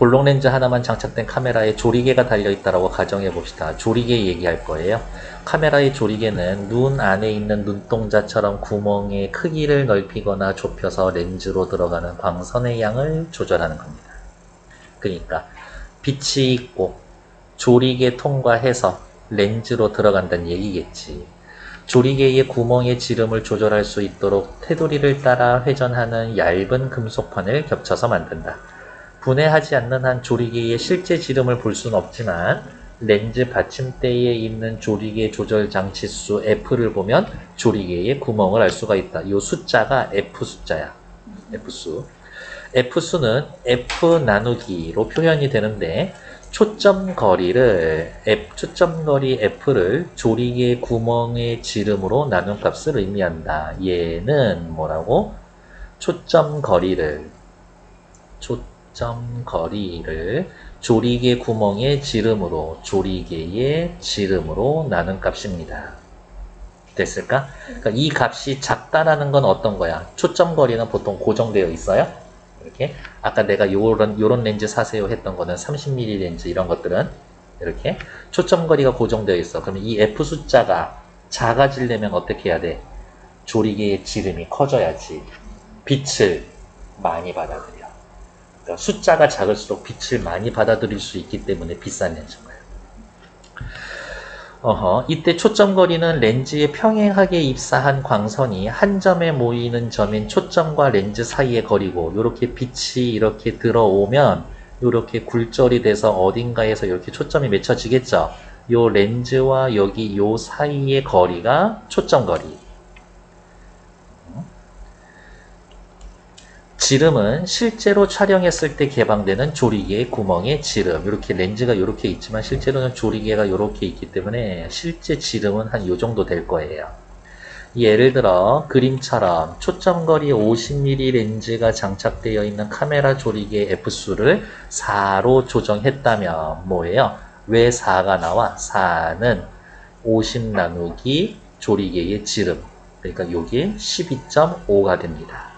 볼록 렌즈 하나만 장착된 카메라에 조리개가 달려있다라고 가정해 봅시다. 조리개 얘기할 거예요. 카메라의 조리개는 눈 안에 있는 눈동자처럼 구멍의 크기를 넓히거나 좁혀서 렌즈로 들어가는 광선의 양을 조절하는 겁니다. 그러니까 빛이 있고 조리개 통과해서 렌즈로 들어간다는 얘기겠지. 조리개의 구멍의 지름을 조절할 수 있도록 테두리를 따라 회전하는 얇은 금속판을 겹쳐서 만든다. 분해하지 않는 한 조리개의 실제 지름을 볼 수는 없지만 렌즈 받침대에 있는 조리개 조절 장치 수 F를 보면 조리개의 구멍을 알 수가 있다. 이 숫자가 F 숫자야. F수. F수는 F 나누기로 표현이 되는데 초점거리 F를 조리개 구멍의 지름으로 나눈 값을 의미한다. 얘는 뭐라고? 초점거리를 조리개 구멍의 조리개의 지름으로 나눈 값입니다. 됐을까? 그러니까 이 값이 작다라는 건 어떤 거야? 초점거리는 보통 고정되어 있어요. 이렇게 아까 내가 요런 렌즈 사세요 했던 거는 30mm 렌즈 이런 것들은 이렇게 초점거리가 고정되어 있어. 그러면 이 F 숫자가 작아지려면 어떻게 해야 돼? 조리개의 지름이 커져야지 빛을 많이 받아들여. 그러니까 숫자가 작을수록 빛을 많이 받아들일 수 있기 때문에 비싼 렌즈인 거예요. 이때 초점거리는 렌즈에 평행하게 입사한 광선이 한 점에 모이는 점인 초점과 렌즈 사이의 거리고, 이렇게 빛이 이렇게 들어오면 이렇게 굴절이 돼서 어딘가에서 이렇게 초점이 맺혀지겠죠. 요 렌즈와 여기 요 사이의 거리가 초점거리. 지름은 실제로 촬영했을 때 개방되는 조리개의 구멍의 지름. 이렇게 렌즈가 이렇게 있지만 실제로는 조리개가 이렇게 있기 때문에 실제 지름은 한 요 정도 될 거예요. 예를 들어 그림처럼 초점거리 50mm 렌즈가 장착되어 있는 카메라 조리개 F수를 4로 조정했다면 뭐예요? 왜 4가 나와? 4는 50 나누기 조리개의 지름. 그러니까 요게 12.5가 됩니다.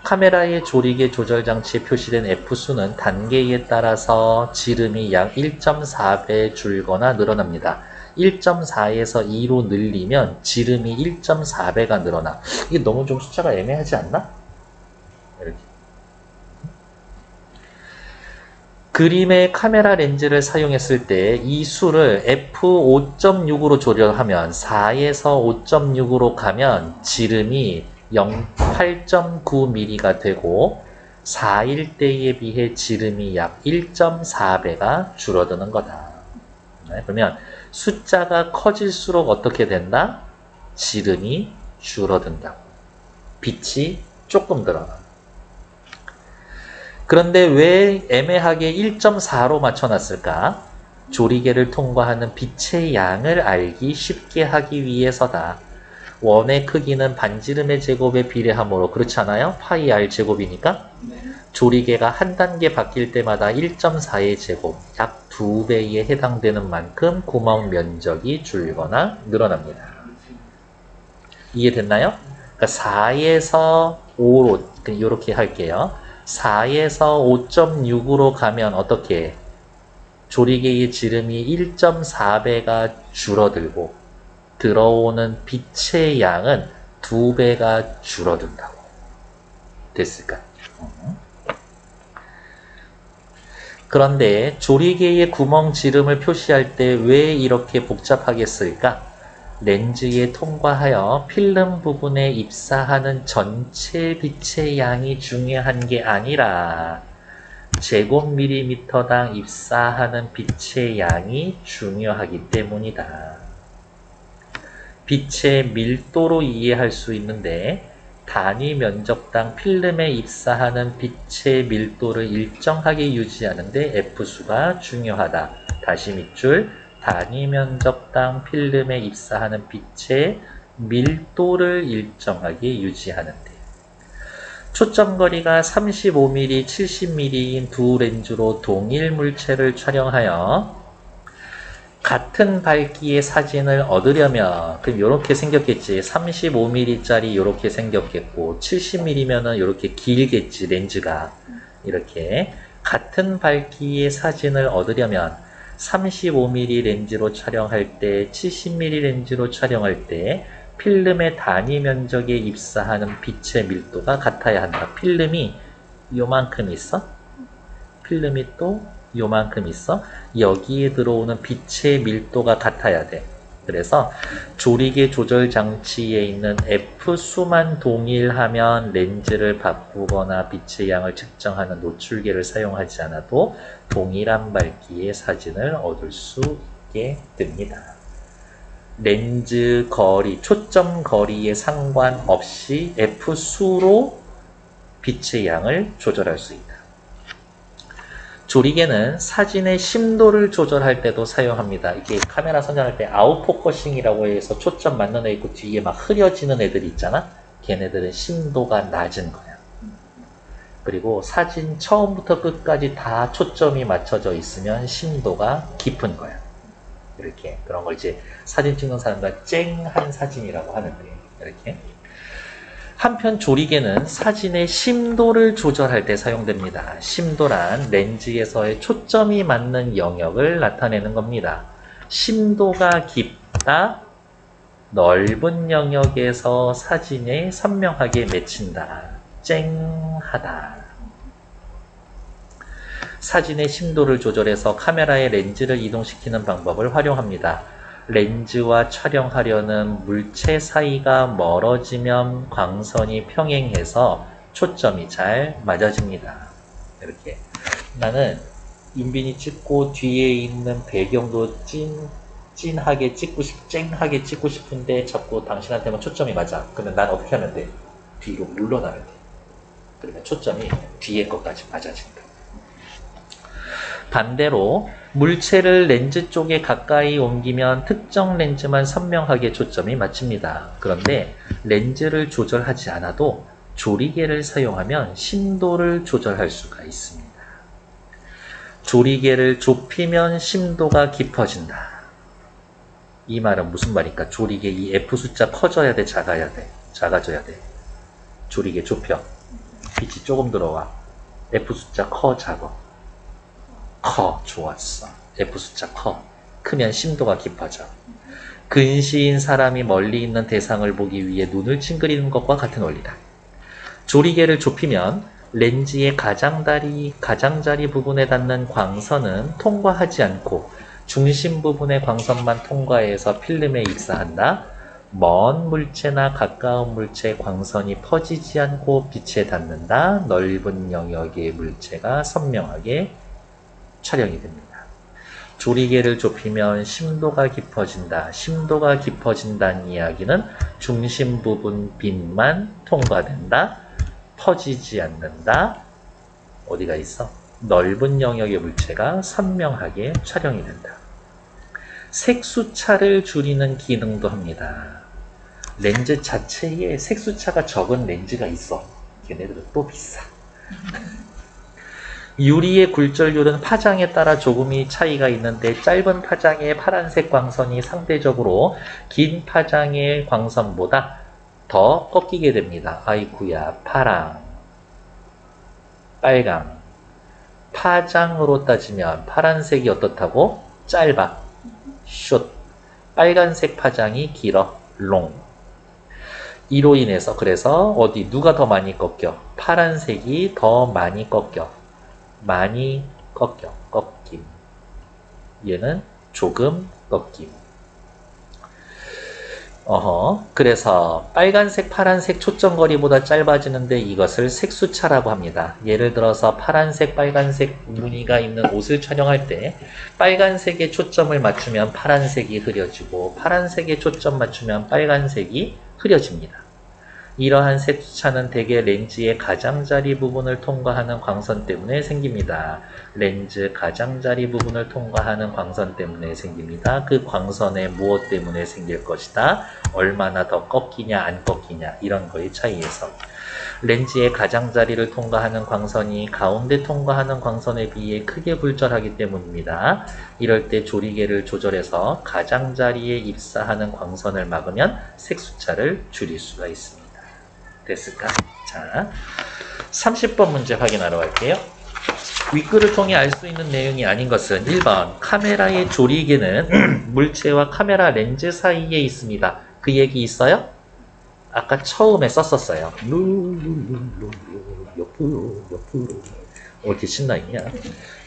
카메라의 조리개 조절 장치에 표시된 F수는 단계에 따라서 지름이 약 1.4배 줄거나 늘어납니다. 1.4에서 2로 늘리면 지름이 1.4배가 늘어나. 이게 너무 좀 숫자가 애매하지 않나? 이렇게. 그림의 카메라 렌즈를 사용했을 때 이 수를 F5.6으로 조절하면 4에서 5.6으로 가면 지름이 8.9mm가 되고 4일 때에 비해 지름이 약 1.4배가 줄어드는 거다. 그러면 숫자가 커질수록 어떻게 된다? 지름이 줄어든다. 빛이 조금 들어가. 그런데 왜 애매하게 1.4로 맞춰놨을까? 조리개를 통과하는 빛의 양을 알기 쉽게 하기 위해서다. 원의 크기는 반지름의 제곱에 비례하므로, 그렇지 않아요? 파이 r 제곱이니까 조리개가 한 단계 바뀔 때마다 1.4의 제곱, 약 2배에 해당되는 만큼 구멍 면적이 줄거나 늘어납니다. 이해됐나요? 그러니까 4에서 5로 이렇게 할게요. 4에서 5.6으로 가면 어떻게? 조리개의 지름이 1.4배가 줄어들고 들어오는 빛의 양은 2배가 줄어든다고. 됐을까? 그런데 조리개의 구멍 지름을 표시할 때 왜 이렇게 복잡하게 쓸까? 렌즈에 통과하여 필름 부분에 입사하는 전체 빛의 양이 중요한 게 아니라 제곱밀리미터당 입사하는 빛의 양이 중요하기 때문이다. 빛의 밀도로 이해할 수 있는데 단위 면적당 필름에 입사하는 빛의 밀도를 일정하게 유지하는 데 F수가 중요하다. 다시 밑줄, 단위 면적당 필름에 입사하는 빛의 밀도를 일정하게 유지하는 데. 초점거리가 35mm, 70mm인 두 렌즈로 동일 물체를 촬영하여 같은 밝기의 사진을 얻으려면, 그럼 이렇게 생겼겠지. 35mm짜리 이렇게 생겼겠고 70mm면은 이렇게 길겠지. 렌즈가 이렇게 같은 밝기의 사진을 얻으려면 35mm 렌즈로 촬영할 때, 70mm 렌즈로 촬영할 때 필름의 단위 면적에 입사하는 빛의 밀도가 같아야 한다. 필름이 요만큼 있어. 필름이 또 요만큼 있어. 여기에 들어오는 빛의 밀도가 같아야 돼. 그래서 조리개 조절 장치에 있는 F수만 동일하면 렌즈를 바꾸거나 빛의 양을 측정하는 노출계를 사용하지 않아도 동일한 밝기의 사진을 얻을 수 있게 됩니다. 렌즈 거리, 초점 거리에 상관없이 F수로 빛의 양을 조절할 수 있다. 조리개는 사진의 심도를 조절할 때도 사용합니다. 이게 카메라 선정할 때 아웃포커싱이라고 해서 초점 맞는 애 있고 뒤에 막 흐려지는 애들 있잖아? 걔네들은 심도가 낮은 거야. 그리고 사진 처음부터 끝까지 다 초점이 맞춰져 있으면 심도가 깊은 거야. 이렇게. 그런 걸 이제 사진 찍는 사람과 쨍한 사진이라고 하는데, 이렇게. 한편 조리개는 사진의 심도를 조절할 때 사용됩니다. 심도란 렌즈에서의 초점이 맞는 영역을 나타내는 겁니다. 심도가 깊다, 넓은 영역에서 사진에 선명하게 맺힌다, 쨍하다. 사진의 심도를 조절해서 카메라의 렌즈를 이동시키는 방법을 활용합니다. 렌즈와 촬영하려는 물체 사이가 멀어지면 광선이 평행해서 초점이 잘 맞아집니다. 이렇게. 나는 윤빈이 찍고 뒤에 있는 배경도 쨍하게 찍고 싶은데 자꾸 당신한테만 초점이 맞아. 그러면 난 어떻게 하면 돼? 뒤로 물러나면 돼. 그러면 초점이 뒤에 것까지 맞아진다. 반대로 물체를 렌즈 쪽에 가까이 옮기면 특정 렌즈만 선명하게 초점이 맞춥니다. 그런데 렌즈를 조절하지 않아도 조리개를 사용하면 심도를 조절할 수가 있습니다. 조리개를 좁히면 심도가 깊어진다. 이 말은 무슨 말일까? 조리개 이 F 숫자 커져야 돼, 작아야 돼? 작아져야 돼. 조리개 좁혀. 빛이 조금 들어와. F 숫자 커, 작아? 커. 좋았어. F 숫자 커. 크면 심도가 깊어져. 근시인 사람이 멀리 있는 대상을 보기 위해 눈을 찡그리는 것과 같은 원리다. 조리개를 좁히면 렌즈의 가장자리 부분에 닿는 광선은 통과하지 않고 중심 부분의 광선만 통과해서 필름에 입사한다. 먼 물체나 가까운 물체의 광선이 퍼지지 않고 빛에 닿는다. 넓은 영역의 물체가 선명하게 촬영이 됩니다. 조리개를 좁히면 심도가 깊어진다. 심도가 깊어진다는 이야기는 중심 부분 빛만 통과된다. 퍼지지 않는다. 어디가 있어? 넓은 영역의 물체가 선명하게 촬영이 된다. 색수차를 줄이는 기능도 합니다. 렌즈 자체에 색수차가 적은 렌즈가 있어. 걔네들은 또 비싸. 유리의 굴절률은 파장에 따라 조금이 차이가 있는데 짧은 파장의 파란색 광선이 상대적으로 긴 파장의 광선보다 더 꺾이게 됩니다. 아이쿠야, 파랑, 빨강. 파장으로 따지면 파란색이 어떻다고? 짧아, 숏. 빨간색 파장이 길어, 롱. 이로 인해서 그래서 어디 누가 더 많이 꺾여? 파란색이 더 많이 꺾여. 많이 꺾여, 꺾임. 얘는 조금 꺾임. 그래서 빨간색, 파란색 초점거리보다 짧아지는데 이것을 색수차라고 합니다. 예를 들어서 파란색, 빨간색 무늬가 있는 옷을 촬영할 때 빨간색에 초점을 맞추면 파란색이 흐려지고 파란색에 초점 맞추면 빨간색이 흐려집니다. 이러한 색수차는 대개 렌즈의 가장자리 부분을 통과하는 광선 때문에 생깁니다. 렌즈 가장자리 부분을 통과하는 광선 때문에 생깁니다. 그 광선에 무엇 때문에 생길 것이다. 얼마나 더 꺾이냐 안 꺾이냐 이런 거의 차이에서 렌즈의 가장자리를 통과하는 광선이 가운데 통과하는 광선에 비해 크게 굴절하기 때문입니다. 이럴 때 조리개를 조절해서 가장자리에 입사하는 광선을 막으면 색수차를 줄일 수가 있습니다. 됐을까? 자, 30번 문제 확인하러 갈게요. 윗글을 통해 알 수 있는 내용이 아닌 것은 1번 카메라의 조리개는 물체와 카메라 렌즈 사이에 있습니다. 그 얘기 있어요? 아까 처음에 썼었어요. 옆으로 왜 이렇게 신나있냐?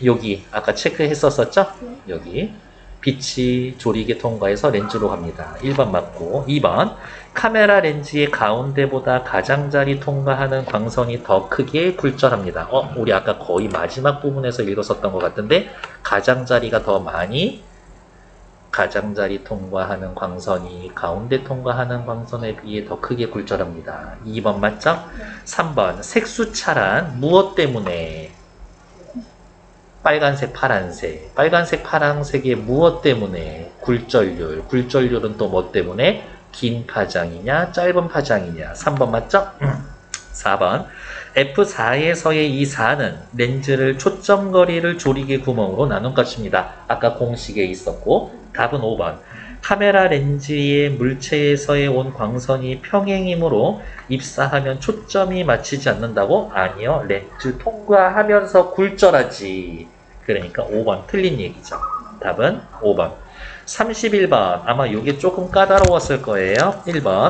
여기 아까 체크했었었죠? 여기 빛이 조리개 통과해서 렌즈로 갑니다. 1번 맞고 2번 카메라 렌즈의 가운데보다 가장자리 통과하는 광선이 더 크게 굴절합니다. 우리 아까 거의 마지막 부분에서 읽었었던 것 같은데 가장자리가 더 많이 가장자리 통과하는 광선이 가운데 통과하는 광선에 비해 더 크게 굴절합니다. 2번 맞죠? 3번 색수차란 무엇 때문에 빨간색, 파란색, 빨간색, 파란색의 무엇 때문에 굴절률은 또 뭐 때문에 긴 파장이냐 짧은 파장이냐 3번 맞죠? 4번 F4에서의 이 4는 렌즈를 초점거리를 조리개 구멍으로 나눈 것입니다. 아까 공식에 있었고 답은 5번 카메라 렌즈의 물체에서의 온 광선이 평행이므로 입사하면 초점이 맞추지 않는다고? 아니요. 렌즈 통과하면서 굴절하지. 그러니까 5번 틀린 얘기죠. 답은 5번. 31번 아마 이게 조금 까다로웠을 거예요. 1번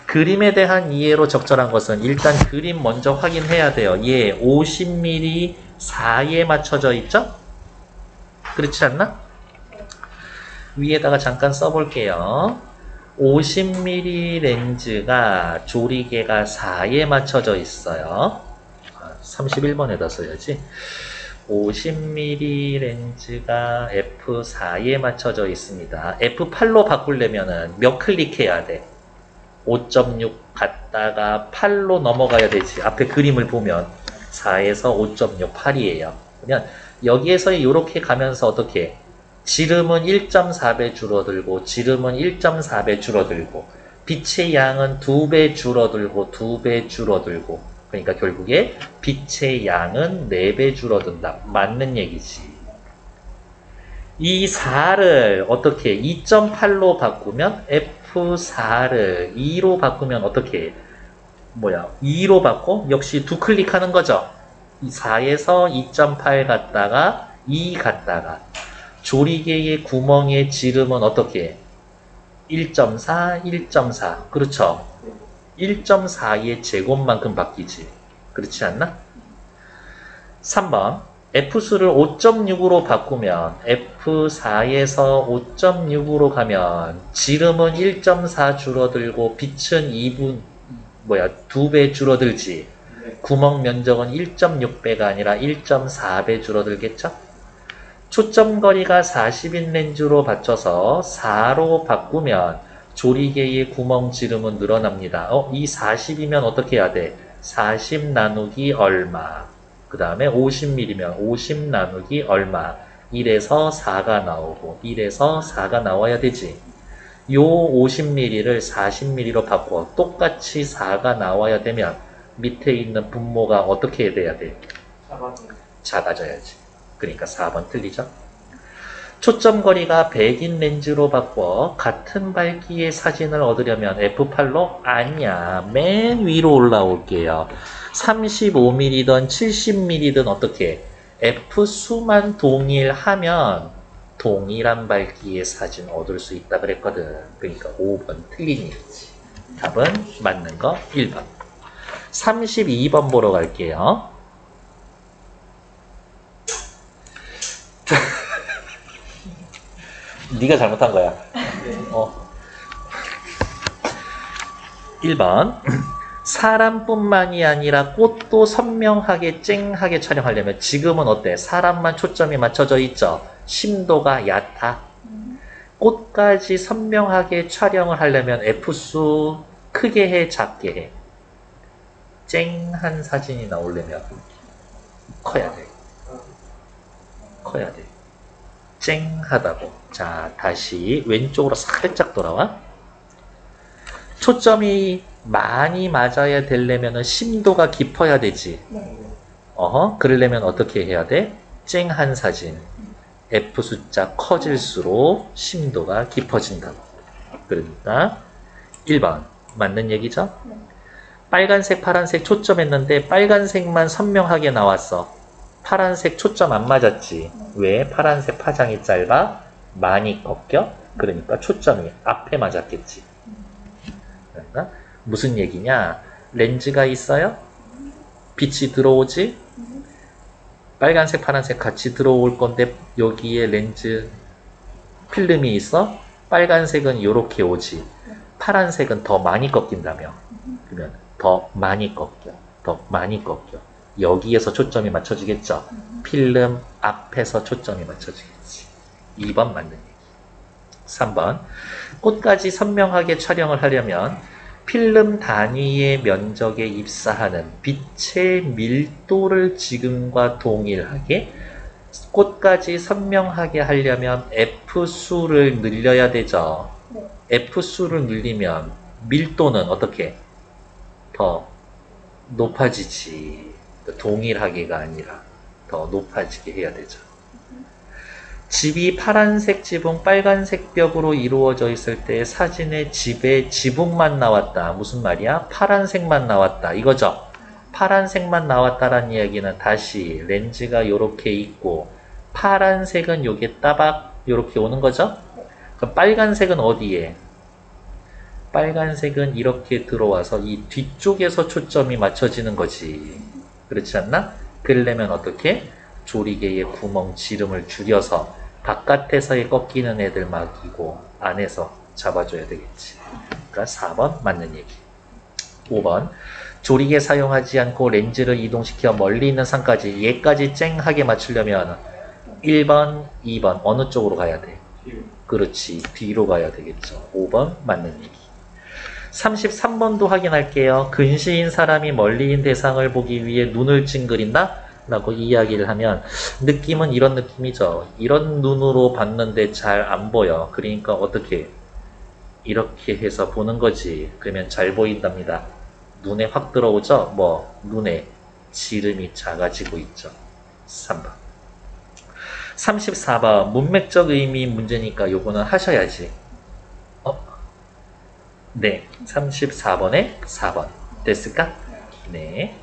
그림에 대한 이해로 적절한 것은 일단 그림 먼저 확인해야 돼요. 얘 50mm 4에 맞춰져 있죠? 그렇지 않나? 위에다가 잠깐 써볼게요. 50mm 렌즈가 조리개가 4에 맞춰져 있어요. 31번에다 써야지. 50mm 렌즈가 F4에 맞춰져 있습니다. F8로 바꾸려면 몇 클릭해야 돼? 5.6 갔다가 8로 넘어가야 되지. 앞에 그림을 보면 4에서 5.6, 8이에요. 그러면 여기에서 이렇게 가면서 어떻게 지름은 1.4배 줄어들고 지름은 1.4배 줄어들고 빛의 양은 2배 줄어들고 2배 줄어들고 그러니까 결국에 빛의 양은 4배 줄어든다. 맞는 얘기지. 이 4를 어떻게 2.8로 바꾸면 F4를 2로 바꾸면 어떻게 2로 바꿔? 역시 두 클릭하는 거죠. 4에서 2.8 갔다가 2 갔다가 조리개의 구멍의 지름은 어떻게 1.4, 1.4 그렇죠. 1.4의 제곱만큼 바뀌지. 그렇지 않나? 3번 F수를 5.6으로 바꾸면 F4에서 5.6으로 가면 지름은 1.4 줄어들고 빛은 2배 줄어들지. 구멍 면적은 1.6배가 아니라 1.4배 줄어들겠죠? 초점거리가 40인 렌즈로 받쳐서 4로 바꾸면 조리개의 구멍 지름은 늘어납니다. 이 40이면 어떻게 해야 돼? 40 나누기 얼마. 그 다음에 50mm면 50 나누기 얼마. 1에서 4가 나오고 1에서 4가 나와야 되지. 요 50mm를 40mm로 바꿔 똑같이 4가 나와야 되면 밑에 있는 분모가 어떻게 돼야 돼? 작아져야지. 그러니까 4번 틀리죠? 초점거리가 100인 렌즈로 바꿔 같은 밝기의 사진을 얻으려면 F8로? 아니야. 맨 위로 올라올게요. 35mm든 70mm든 어떻게? F수만 동일하면 동일한 밝기의 사진 얻을 수 있다 그랬거든. 그러니까 5번 틀린 얘기지. 답은 맞는 거 1번. 32번 보러 갈게요. 네가 잘못한 거야. 1번 사람뿐만이 아니라 꽃도 선명하게 쨍하게 촬영하려면 지금은 어때? 사람만 초점이 맞춰져 있죠? 심도가 얕아. 꽃까지 선명하게 촬영을 하려면 F수 크게 해 작게 해? 쨍한 사진이 나오려면 커야 돼. 커야 돼. 쨍하다고. 자, 다시 왼쪽으로 살짝 돌아와. 초점이 많이 맞아야 되려면 심도가 깊어야 되지. 그러려면 어떻게 해야 돼? 쨍한 사진. F 숫자 커질수록 심도가 깊어진다고. 그러니까 1번 맞는 얘기죠? 빨간색, 파란색 초점했는데 빨간색만 선명하게 나왔어. 파란색 초점 안 맞았지. 왜? 파란색 파장이 짧아? 많이 꺾여? 그러니까 초점이 앞에 맞았겠지. 그러니까 무슨 얘기냐? 렌즈가 있어요? 빛이 들어오지? 빨간색, 파란색 같이 들어올 건데 여기에 렌즈 필름이 있어? 빨간색은 이렇게 오지. 파란색은 더 많이 꺾인다며. 그러면 더 많이 꺾여. 더 많이 꺾여. 여기에서 초점이 맞춰지겠죠? 필름 앞에서 초점이 맞춰지겠지. 2번 맞는 얘기. 3번. 꽃까지 선명하게 촬영을 하려면 필름 단위의 면적에 입사하는 빛의 밀도를 지금과 동일하게 꽃까지 선명하게 하려면 F수를 늘려야 되죠. 네. F수를 늘리면 밀도는 어떻게? 더 높아지지. 동일하게가 아니라 더 높아지게 해야 되죠. 집이 파란색 지붕, 빨간색 벽으로 이루어져 있을 때 사진에 집에 지붕만 나왔다. 무슨 말이야? 파란색만 나왔다. 이거죠. 파란색만 나왔다라는 이야기는 다시 렌즈가 요렇게 있고 파란색은 요게 따박 요렇게 오는 거죠. 그럼 빨간색은 어디에? 빨간색은 이렇게 들어와서 이 뒤쪽에서 초점이 맞춰지는 거지. 그렇지 않나? 그러려면 어떻게? 조리개의 구멍 지름을 줄여서 바깥에서의 꺾이는 애들 막이고 안에서 잡아줘야 되겠지. 그러니까 4번 맞는 얘기. 5번. 조리개 사용하지 않고 렌즈를 이동시켜 멀리 있는 산까지 얘까지 쨍하게 맞추려면 1번, 2번 어느 쪽으로 가야 돼? 그렇지. 뒤로 가야 되겠죠. 5번 맞는 얘기. 33번도 확인할게요. 근시인 사람이 멀리인 대상을 보기 위해 눈을 찡그린다? 라고 이야기를 하면 느낌은 이런 느낌이죠. 이런 눈으로 봤는데 잘 안 보여. 그러니까 어떻게? 이렇게 해서 보는 거지. 그러면 잘 보인답니다. 눈에 확 들어오죠? 뭐 눈에 지름이 작아지고 있죠. 3번. 34번 문맥적 의미 문제니까 요거는 하셔야지. 네, 34번에 4번 됐을까? 네.